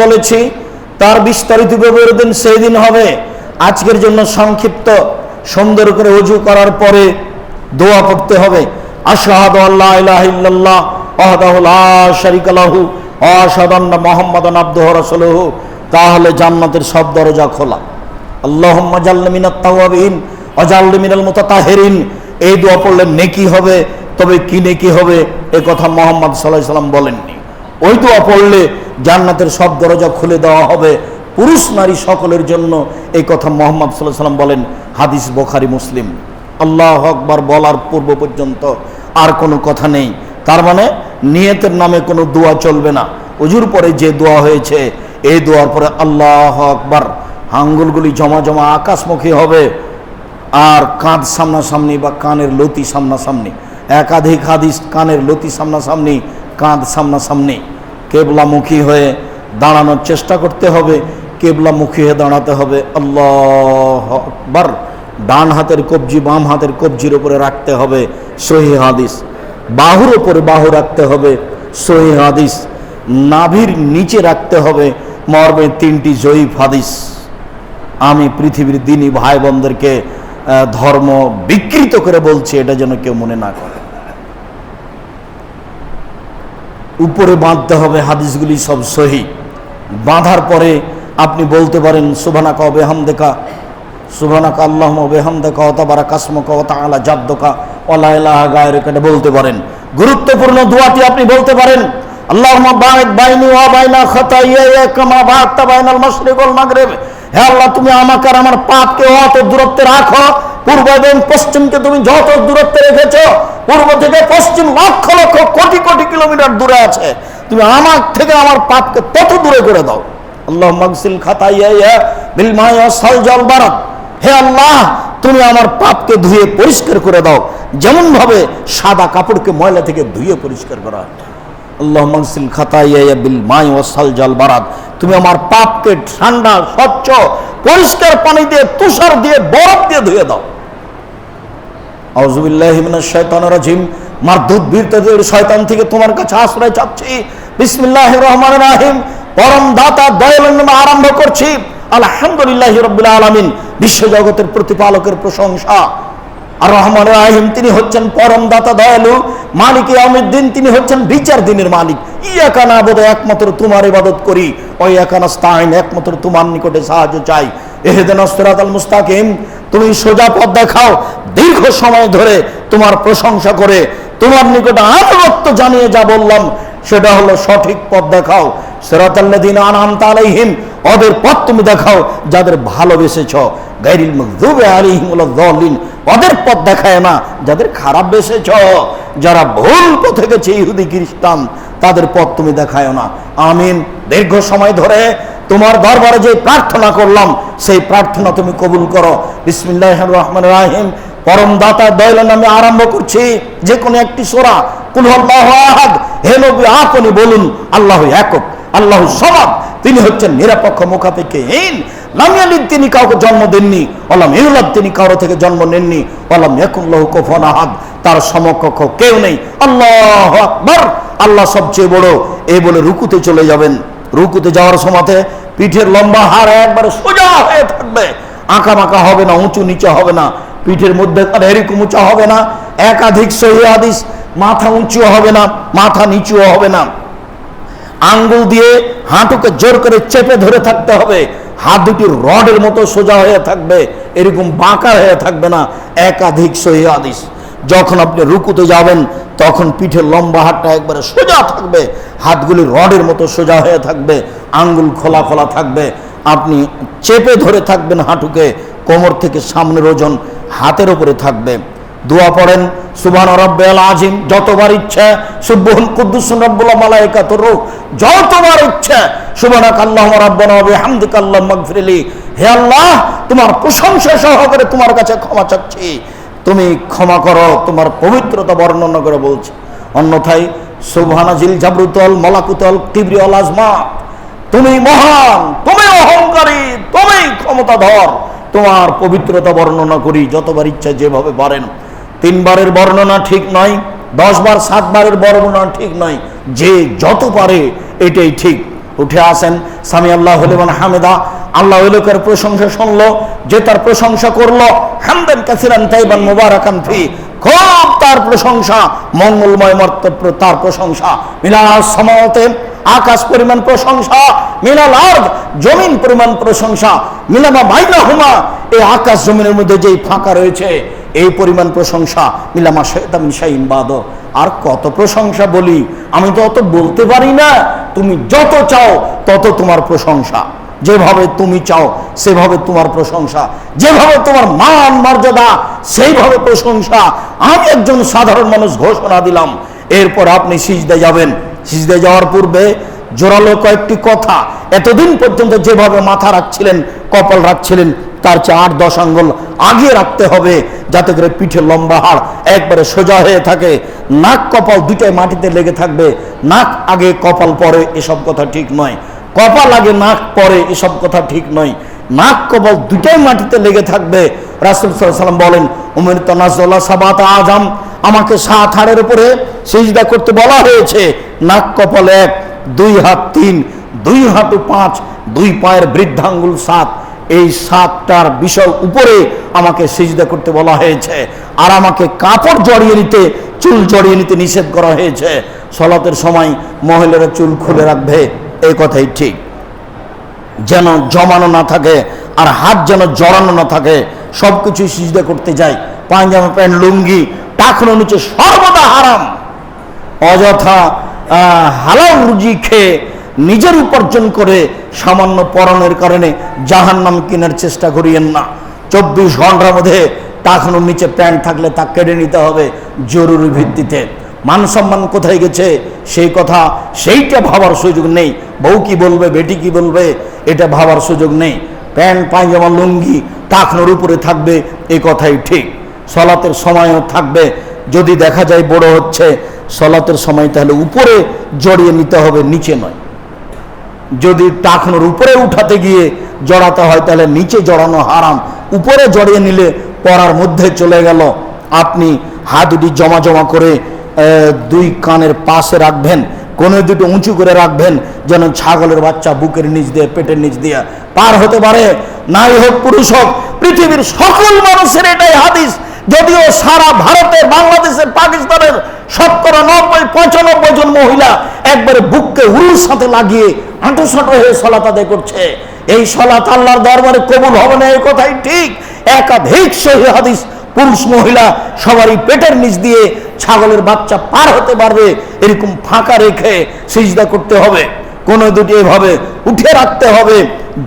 বলেছি তার বিস্তারিত বিবরণ সেই দিন হবে। আজকের জন্য সংক্ষিপ্ত সুন্দর করে ওযু করার পরে দোয়া পড়তে হবে। আশহাদু আল্লা ইলাহা ইল্লাল্লাহ ওয়াহদাহু লা শারীকা লাহু ওয়া আশহাদু আন্না মুহাম্মাদান আবদুহু ওয়া রাসূলুহু। তাহলে জান্নাতের সব দরজা খোলা। আল্লাহুম্মা জাল্লি মিনাত তাওয়াবিন ওয়া জাল্লি মিনাল মুতাতাহহিরিন। এই দোয়া পড়লে নেকি হবে। তবে কি নেকি হবে এ কথা মুহাম্মদ সাল্লাল্লাহু আলাইহি ওয়াসাল্লাম বলেননি। ওই দোয়া পড়লে জান্নাতের সব দরজা খুলে দেওয়া হবে পুরুষ নারী সকলের জন্য, এই কথা মুহাম্মদ সাল্লাল্লাহু আলাইহি ওয়াসাল্লাম বলেন। হাদিস বুখারী মুসলিম। আল্লাহু আকবার বলার পূর্ব পর্যন্ত আর কোনো কথা নেই। তার মানে নিয়তের নামে কোনো দোয়া চলবে না। ওযুর পরে যে দোয়া হয়েছে এই দোয়ার পরে আল্লাহু আকবার আঙ্গুলগুলি জমা জমা আকাশমুখী হবে, আর কাঁধ সামনাসামনি বা কানের লতি সামনাসামনি। একাধিক হাদিস কানের লতি সামনাসামনি, কাঁধ সামনাসামনি। কেবলামুখী হয়ে দাঁড়ানোর চেষ্টা করতে হবে, কেবলামুখী হয়ে দাঁড়াতে হবে। আল্লাহু আকবার। ডান হাতের কবজি বাম হাতের কবজির উপরে রাখতে হবে, সহিহ হাদিস। বাহুর উপরে বাহু রাখতে হবে, সহিহ হাদিস। নাভির নিচে রাখতে হবে, মর্মে 3টি জয়ীফ হাদিস। আমি পৃথিবীর দিনী ভাই বোনদেরকে ধর্ম বিকৃত করে বলছি, এটা যেন কেউ মনে না করে। উপরে বাঁধতে হবে, হাদিসগুলি সব সহি। বাঁধার পরে আপনি বলতে পারেন সুবহানাকা ওয়া বিহামদিকা, সুবহানাকা আল্লাহুম্মা ওয়া বিহামদিকা ওয়া তাবারাকা ইসমুকা ওয়া তাআলা জাদ্দুকা ওয়া লা ইলাহা গায়রুকা, এটা বলতে পারেন। গুরুত্বপূর্ণ দোয়াটি আপনি বলতে পারেন আল্লাহুম্মা বা'িদ বাইনি ওয়া বাইনা খাতায়ায়া কামা বা'আতা বাইনাল মাশরিক ওয়াল মাগরিব। হে আল্লাহ, তুমি আমাকে আর আমার পাপকে অত দূরত্বে রাখো, পূর্ব এবং পশ্চিমকে তুমি যত দূরত্বে রেখেছো, পূর্ব থেকে পশ্চিম লক্ষ লক্ষ কোটি কোটি কিলোমিটার দূরে আছে, তুমি আমার থেকে আমার পাপকে তত দূরে করে দাও। আল্লাহুম্মা গসিল খাতায়ায়া বিল মা'i ওয়াস সালজি ওয়াল বারাদ। হে আল্লাহ, তুমি আমার পাপকে ধুয়ে পরিষ্কার করে দাও, যেমন ভাবে সাদা কাপড়কে ময়লা থেকে ধুয়ে পরিষ্কার করা হয়। আল্লাহুম্মা গসিল খাতায়ায়া বিল মা'i ওয়াস সালজি ওয়াল বারাদ। তুমি আমার পাপকে ঠান্ডা স্বচ্ছ পরিষ্কার পানি দিয়ে, তুষার দিয়ে, বরফ দিয়ে ধুয়ে দাও। আউযু বিল্লাহি মিনাশ শাইতানির রাজিম। মারদুদ বিরতাদের শয়তান থেকে তোমার কাছে আশ্রয় চাচ্ছি। বিসমিল্লাহির রহমানির রহিম। পরম দাতা দয়ালুর নামে আরম্ভ করছি। আলহামদুলিল্লাহি রাব্বিল আলামিন। বিশ্বজগতের প্রতিপালকের প্রশংসা। আর রহমানির রহিম, তিনি হচ্ছেন পরম দাতা দয়ালু। মালিক ইয়াউমিদ্দিন, তিনি হচ্ছেন বিচার দিনের মালিক। ইয়াকা না'বুদু, একমাত্র তোমার ইবাদত করি। ওয়া ইয়াকা নাস্তাইন, একমাত্র তোমার নিকটে সাহায্য চাই। ইহদিনাস সিরাতাল মুস্তাকিম, তুমি সোজা পথ দেখাও। দীর্ঘ সময় ধরে তোমার প্রশংসা করে তোমার নিকটে আনুগত্য জানিয়ে যা বললাম সেটা হলো সঠিক পথ দেখাও। সিরাতাল্লাযীনা আন'আমতা আলাইহিম, ওদের পথ তুমি দেখাও যাদের ভালোবেসেছ। গায়রিল মাগদুবি আলাইহিম ওয়ালাদ দাল্লিন, ওদের পথ দেখায় না যাদের খারাপ বেসেছ। যারা ভুল পথে গেছে, ইহুদি খ্রিস্টান, তাদের পথ তুমি দেখায় না। আমিন। দীর্ঘ সময় ধরে তোমার দরবারে যে প্রার্থনা করলাম সেই প্রার্থনা তুমি কবুল করো। বিসমিল্লাহির রহমানির রহিম। পরম দাতা দয়ালুর নামে আরম্ভ করছি। যে কোনো একটি সূরা, কুল হুয়াল্লাহু আহাদ। হে নবী, আপনি বলুন আল্লাহু একক, আল্লাহু সামাদ। তিনি হচ্ছেন নিরপেক্ষ, মুখাপেক্ষীহীন। লাম ইয়ালিদ, তিনি কাউকে জন্ম দেননি। ওয়ালাম ইউলাদ, তিনি কারো থেকে জন্ম নেননি। ওয়ালাম ইয়াকুল লাহু কুফুয়ান আহাদ, তার সমকক্ষ কেউ নেই। আল্লাহু আকবার, আল্লাহ সবচেয়ে বড়। এই বলে রুকুতে চলে যাবেন। রুকুতে যাওয়ার সময়তে পিঠের লম্বা হাড় একবারে সোজা হয়ে থাকবে, আঁকা বাঁকা হবে না, উঁচু নিচে হবে না। পিঠের মধ্যে এরকম উঁচা হবে না। একাধিক সহিহ হাদিস, মাথা উঁচু হবে না, মাথা নিচুও হবে না। আঙ্গুল দিয়ে হাঁটুকে জোর করে চেপে ধরে থাকতে হবে। হাত দুটি রডের মতো সোজা হয়ে থাকবে, এরকম বাঁকা হয়ে থাকবে না। একাধিক সহিহ হাদিস। যখন আপনি রুকুতে যাবেন তখন পিঠের লম্বা হাতটা একবারে সোজা থাকবে, হাতগুলি রডের মতো সোজা হয়ে থাকবে, আঙ্গুল খোলা খোলা থাকবে। আপনি চেপে ধরে থাকবেন হাঁটুকে, কোমর থেকে সামনের ওজন হাতের উপরে থাকবে। দোয়া পড়েন সুবহান রাব্বিয়াল আযীম যতবার ইচ্ছা, সুবহুল কুদ্দুসুর রাব্বুল মালায়েকাতুর রূহ যতবার ইচ্ছা, সুবহানাকা আল্লাহুম্মা রাব্বানা ওয়া বিহামদিকা আল্লাহুম্মা গফিরলি। হে আল্লাহ, তোমার প্রশংসা সহকারে তোমার কাছে ক্ষমা চাচ্ছি, তুমি ক্ষমা করো। তোমার পবিত্রতা বর্ণনা করে বলছি। অন্যথায় সুবহানাজিল জাবরুতুল মালাকুতুল কিবরিয়াল আজমা, তুমি মহান, তুমি অহংকারী, তুমি ক্ষমতাধর। তোমার পবিত্রতা বর্ণনা করি যতবার ইচ্ছা, যেভাবে পারেন। 3 বারের বর্ণনা ঠিক নয়, 10 বার 7 বারের বর্ণনা ঠিক নয়, যে যত পারে এটাই ঠিক। উঠে আসেন, সামি আল্লাহু লিমান হামিদা, আল্লাহ লোকের প্রশংসা শুনলো, যে তার প্রশংসা করলো, হামদান কাসিরান তাইবান মুবারাকান ফি, খুব তার প্রশংসা, মঙ্গলময় মর্তব্য তার প্রশংসা, মিনাল সামাওয়াতে, আকাশ পরিমাণ প্রশংসা, মিনাল আরদ, জমিন পরিমাণ প্রশংসা, মিনামা বাইনাহুমা, এই আকাশ জমিনের মধ্যে যেই ফাঁকা রয়েছে এই পরিমাণ প্রশংসা, মিলামা শাইতামিন শাইইন বাদ। আর কত প্রশংসা বলি, আমি তো অত বলতে পারি না। তুমি যত চাও তত তোমার প্রশংসা, যেভাবে তুমি চাও সেভাবে তোমার প্রশংসা, যেভাবে তোমার মান মর্যাদা সেইভাবে প্রশংসা। আমি একজন সাধারণ মানুষ ঘোষণা দিলাম, এরপর আপনি সিজদায় যাবেন। সিজদায় যাওয়ার পূর্বে জোরালো কয়েকটি কথা, এতদিন পর্যন্ত যেভাবে মাথা রাখছিলেন, কপাল রাখছিলেন, তার চেয়ে 8-10 আঙ্গুল আগে রাখতে হবে, যাতে করে পিঠে লম্বা হাড় একবারে সোজা হয়ে থাকে, নাক কপাল দুটাই মাটিতে লেগে থাকবে। নাক আগে কপাল পরে এসব কথা ঠিক নয়, কপাল আগে নাক পরে এসব কথা ঠিক নয়। নাক কপাল দুটাই মাটিতে লেগে থাকবে। রাসূল সাল্লাল্লাহু আলাইহি ওয়াসাল্লাম বলেন, উমিরতু নাযলা সাবাতা আযাম, আমাকে 7 হাড়ের উপরে সিজদা করতে বলা হয়েছে। নাক কপাল 1, 2 হাত 3, 2 হাঁটু 5, 2 পায়ের বৃদ্ধাঙ্গুল 7, এই 7টার বিষয় উপরে আমাকে সিজদা করতে বলা হয়েছে। আর আমাকে কাপড় জড়িয়ে নিতে, চুল জড়িয়ে নিতে নিষেধ করা হয়েছে। সালাতের সময় মহিলারা চুল খুলে রাখবে, এই কথাই ঠিক, যেন জমানো না থাকে আর হাত যেন জড়ানো না থাকে। সবকিছু সিজদা করতে যায়, পায়জামা প্যান্ট লুঙ্গি টাকনো নিচে সর্বদা হারাম। অযথা হালাল রুজি খেয়ে নিজের উপার্জন করে সামান্য পরনের কারণে জাহান্নাম কেনার চেষ্টা করিয়েন না। 24 ঘন্টার মধ্যে টাকনোর নিচে প্যান্ট থাকলে তা কেড়ে নিতে হবে জরুরি ভিত্তিতে। মান সম্মান কোথায় গেছে সেই কথা, সেইটা ভাবার সুযোগ নেই। বউ কি বলবে, বেটি কি বলবে, এটা ভাবার সুযোগ নেই। প্যান্ট পায়জামা লুঙ্গি টাকনোর উপরে থাকবে, এই কথাই ঠিক। সলাতের সময়ও থাকবে। যদি দেখা যায় বড় হচ্ছে সলাতের সময়, তাহলে উপরে জড়িয়ে নিতে হবে, নিচে নয়। যদি টাকনোর উপরে উঠাতে গিয়ে জড়াতে হয় তাহলে নিচে জড়ানো হারাম, উপরে জড়িয়ে নিলে পরার মধ্যে চলে গেল। আপনি হাত দুটি জমা জমা করে 2 কানের পাশে রাখবেন, কোন দুটো উঁচু করে রাখবেন, যেন ছাগলের বাচ্চা বুকের নিচ দিয়ে, পেটের নিচ দিয়ে পার হতে পারে। নারী হোক পুরুষ হোক, পৃথিবীর সকল মানুষের এটাই হাদিস। যদিও সারা ভারতে, বাংলাদেশের, পাকিস্তানের 90-95 জন মহিলা একবারে বুককে উরুর সাথে লাগিয়ে আঁটোসাঁটো হয়ে সলাত আদায় করছে। এই সলাত আল্লাহর দরবারে কবুল হবে না, এই কথাই ঠিক। একাধিক সহিহ হাদিস, পুরুষ মহিলা সবারই পেটের নিচ দিয়ে ছাগলের বাচ্চা পার হতে পারবে, এরকম ফাঁকা রেখে সিজদা করতে হবে। কোন দুটি এভাবে উঠে রাখতে হবে,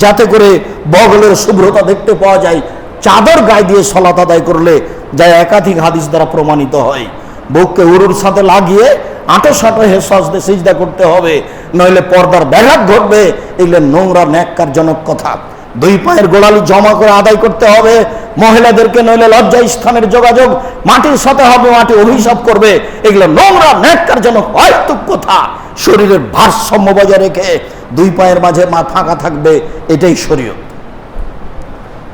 যাতে করে বগলের শুভ্রতা দেখতে পাওয়া যায়। চাদর গায়ে দিয়ে সলাত আদায় করলে যা একাধিক হাদিস দ্বারা প্রমাণিত হয়। বুককে উরুর সাথে লাগিয়ে আঁটোসাঁটো হয়ে সজদে সিজদা করতে হবে, নইলে পর্দার ব্যাঘাত ঘটবে। এগুলো নোংরা ন্যাক্কারজনক কথা। 2 পায়ের গোড়ালি জমা করে আদায় করতে হবে মহিলাদেরকে, নইলে লজ্জা স্থানের যোগাযোগ মাটির সাথে হবে, মাটি অভিশাপ করবে। এগুলো নোংরা ন্যাক্কারজনক অহেতুক কথা। শরীরের ভারসাম্য বজায় রেখে 2 পায়ের মাঝে ফাঁকা থাকবে, এটাই শরীয়ত।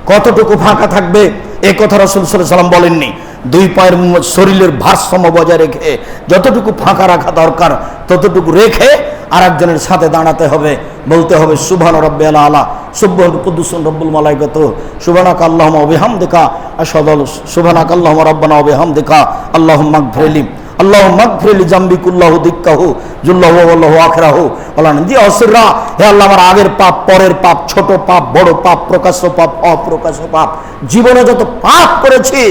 কতটুকু ফাঁকা থাকবে এ কথা রাসূল সাল্লাল্লাহু আলাইহি ওয়াসাল্লাম বলেননি। 2 পায়ের শরীরের ভারসাম্য বজায় রেখে যতটুকু ফাঁকা রাখা দরকার ততটুকু রেখে আরেকজনের সাথে দাঁড়াতে হবে, বলতে হবে সুবহান রাব্বিয়াল আলা, সুবহান কুদ্দুসুন রব্বুল মালাইকাতু, সুবহানাকা আল্লাহুম্মা ওয়া বিহামদিকা, আশহাদু সুবহানাকা আল্লাহুম্মা রাব্বানা ওয়া বিহামদিকা, আল্লাহুম্মা গফিরলি, আল্লাহুম্মা গফিরলি জামবি কুল্লাহু দিক্কাহু জুল্লাহু ওয়াল্লাহু আখিরাহু ওয়ালা নজি আসরা। হে আল্লাহ, আমার আগের পাপ, পরের পাপ, ছোট পাপ, বড় পাপ, প্রকাশ্য পাপ, অপ্রকাশ্য পাপ, জীবনে যত পাপ করেছি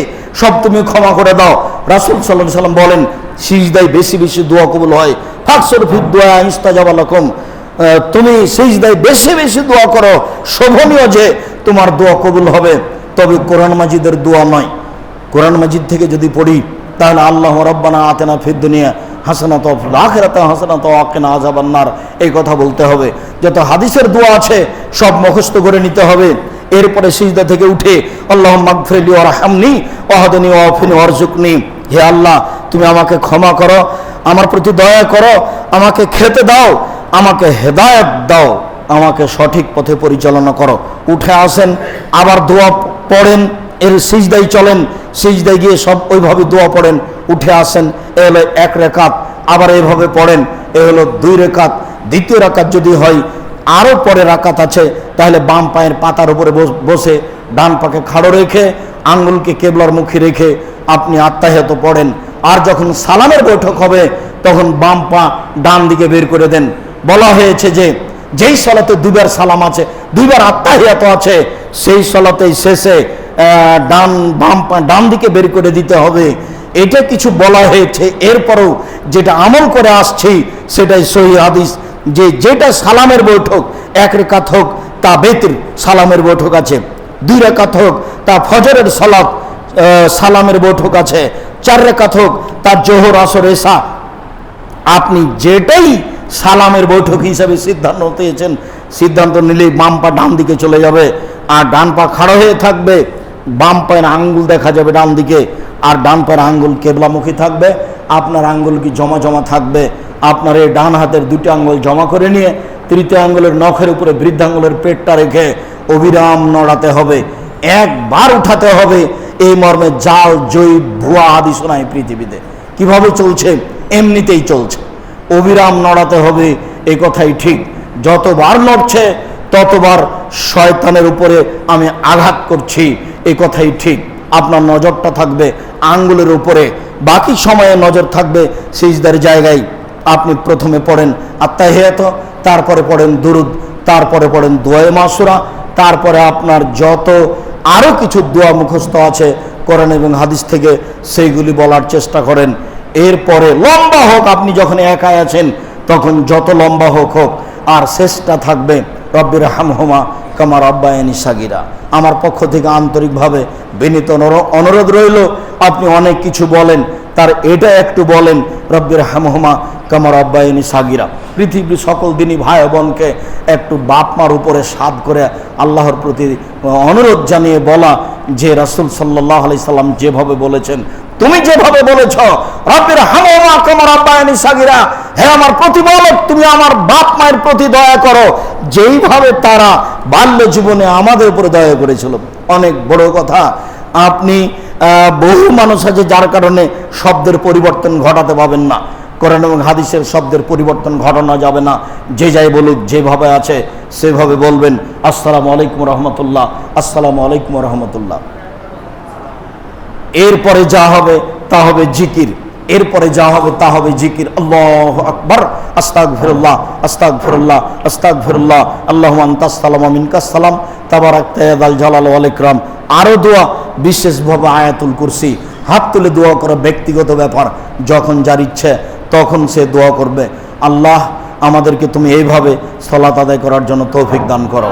সব তুমি ক্ষমা করে দাও। রাসূল সাল্লাল্লাহু আলাইহি ওয়াসাল্লাম বলেন, সিজদায় বেশি বেশি দোয়া কবুল হয়। ফাকসুর ফিদ দুআ ইস্তাজাবা লাকুম, তুমি সিজদায় বেশি বেশি দোয়া করো, শোভনীয় যে তোমার দোয়া কবুল হবে। তবে কোরআন মাজিদের দোয়া নয়। কোরআন মাজিদ থেকে যদি পড়ি তাহলে আল্লাহ রাব্বানা আতিনা ফিদ দুনিয়া হাসানাতাও ওয়া ফিল আখিরাতি হাসানাতাও ওয়া কিনা আযাবান নার, এই কথা বলতে হবে। যত হাদিসের দোয়া আছে সব মুখস্থ করে নিতে হবে। এরপরে সিজদা থেকে উঠে আল্লাহুম্মা গফিরলি ওয়ারহামনি ওয়াহদিনি ওয়াফিনি ওয়ারজুকনি, হে আল্লাহ তুমি আমাকে ক্ষমা করো, আমার প্রতি দয়া করো, আমাকে খেতে দাও, আমাকে হেদায়েত দাও, আমাকে সঠিক পথে পরিচালনা করো। উঠে আসেন, আবার দোয়া পড়েন, এর সিজদায় চলেন, সিজদায় গিয়ে সব ওইভাবে দোয়া পড়েন। উঠে আসেন, এ হলো 1 রাকাত, আবার এইভাবে পড়েন, এ হলো 2 রাকাত। দ্বিতীয় রাকাত যদি হয় আরও পরে রাকাত আছে, তাহলে বাম পায়ের পাতার উপরে বসে ডান পাকে খাড়ো রেখে আঙ্গুলকে কেবলার মুখে রেখে আপনি আত্তাহিয়াত পড়েন। আর যখন সালামের বৈঠক হবে তখন বাম পা ডান দিকে বের করে দেন। বলা হয়েছে যে যেই সলাতে দুইবার সালাম আছে, দুইবার আত্তাহিয়াত আছে, সেই সলাতেই শেষে বাম পা ডান দিকে বের করে দিতে হবে। এটা কিছু বলা হয়েছে। এরপরেও যেটা আমল করে আসছি সেটাই সহিহ হাদিস, যে যেটা সালামের বৈঠক, 1 রাকাত হোক তা বেতির সালামের বৈঠক আছে, 2 রাকাত হোক তা ফজরের সালাত সালামের বৈঠক আছে, 4 রাকাত হোক তা জোহর আসর এশা, আপনি যেটাই সালামের বৈঠক হিসাবে সিদ্ধান্ত নিয়েছেন, সিদ্ধান্ত নিলেই বাম পা ডান দিকে চলে যাবে আর ডান পা খাড়া হয়ে থাকবে। বাম পায়ের আঙ্গুল দেখা যাবে ডান দিকে আর ডান পায়ের আঙ্গুল কেবলামুখী থাকবে। আপনার আঙ্গুল কি জমা জমা থাকবে। আপনার এই ডান হাতের 2টি আঙ্গুল জমা করে নিয়ে তৃতীয় আঙ্গুলের নখের উপরে বৃদ্ধাঙ্গুলের পেটটা রেখে অবিরাম নড়াতে হবে, একবার উঠাতে হবে। এই মর্মে জাল জয়ী ভুয়া হাদিস নাই পৃথিবীতে। কিভাবে চলছে? এমনিতেই চলছে। অবিরাম নড়াতে হবে, এই কথাই ঠিক। যতবার নড়ছে ততবার শয়তানের উপরে আমি আঘাত করছি, এই কথাই ঠিক। আপনার নজরটা থাকবে আঙ্গুলের উপরে, বাকি সময়ে নজর থাকবে সিজদার জায়গায়। আপনি প্রথমে পড়েন আত্তাহিয়াত, তারপরে পড়েন দুরুদ, তারপরে পড়েন দোয়ায়ে মাসুরা, তারপরে আপনার যত আরও কিছু দোয়া মুখস্থ আছে কোরআন এবং হাদিস থেকে সেইগুলি বলার চেষ্টা করেন। এরপরে লম্বা হোক, আপনি যখন একাই আছেন তখন যত লম্বা হোক হোক, আর শেষটা থাকবে রব্বির হামহুমা কামা রাব্বায়ানি সাগীরা। আমার পক্ষ থেকে আন্তরিকভাবে বিনীত অনুরোধ রইল, আপনি অনেক কিছু বলেন, তার এটা একটু বলেন রব্বির হামহুমা কামা রাব্বায়ানি সাগীরা। পৃথিবীর সকল দিনই ভাই বোনকে একটু বাপ মার উপরে সাদ করে আল্লাহর প্রতি অনুরোধ জানিয়ে বলা যে রাসূল সাল্লাল্লাহু আলাইহি সাল্লাম যেভাবে বলেছেন, তুমি যেভাবে বলেছ রব্বির হামহুমা কামা রাব্বায়ানি সাগীরা, হে আমার প্রতিপালক তুমি আমার বাপ মায়ের প্রতি দয়া করো যেইভাবে তারা বাল্য জীবনে আমাদের উপরে দয়া করেছিল। অনেক বড় কথা। আপনি বহু মানুষ আছে যার কারণে শব্দের পরিবর্তন ঘটাতে পাবেন না। কোরআন এবং হাদিসের শব্দের পরিবর্তন ঘটানো যাবে না। যে যাই বলুক, যেভাবে আছে সেভাবে বলবেন। আসসালামু আলাইকুম রহমতুল্লাহ, আসসালামু আলাইকুম রহমতুল্লাহ। এরপরে যা হবে তা হবে জিকির, এরপরে যা হবে তা হবে জিকির। আল্লাহু আকবার, আস্তাগফিরুল্লাহ, আস্তাগফিরুল্লাহ, আস্তাগফিরুল্লাহ, আল্লাহুম্মা আনতাস সালাম ওয়া মিনকাস সালাম, তাবারাকতা ইয়া যাল জালালি ওয়াল ইকরাম। আরও দোয়া, বিশেষভাবে আয়াতুল কুরসি। হাত তুলে দোয়া করা ব্যক্তিগত ব্যাপার, যখন যার ইচ্ছে তখন সে দোয়া করবে। আল্লাহ আমাদেরকে তুমি এইভাবে সালাত আদায় করার জন্য তৌফিক দান করো।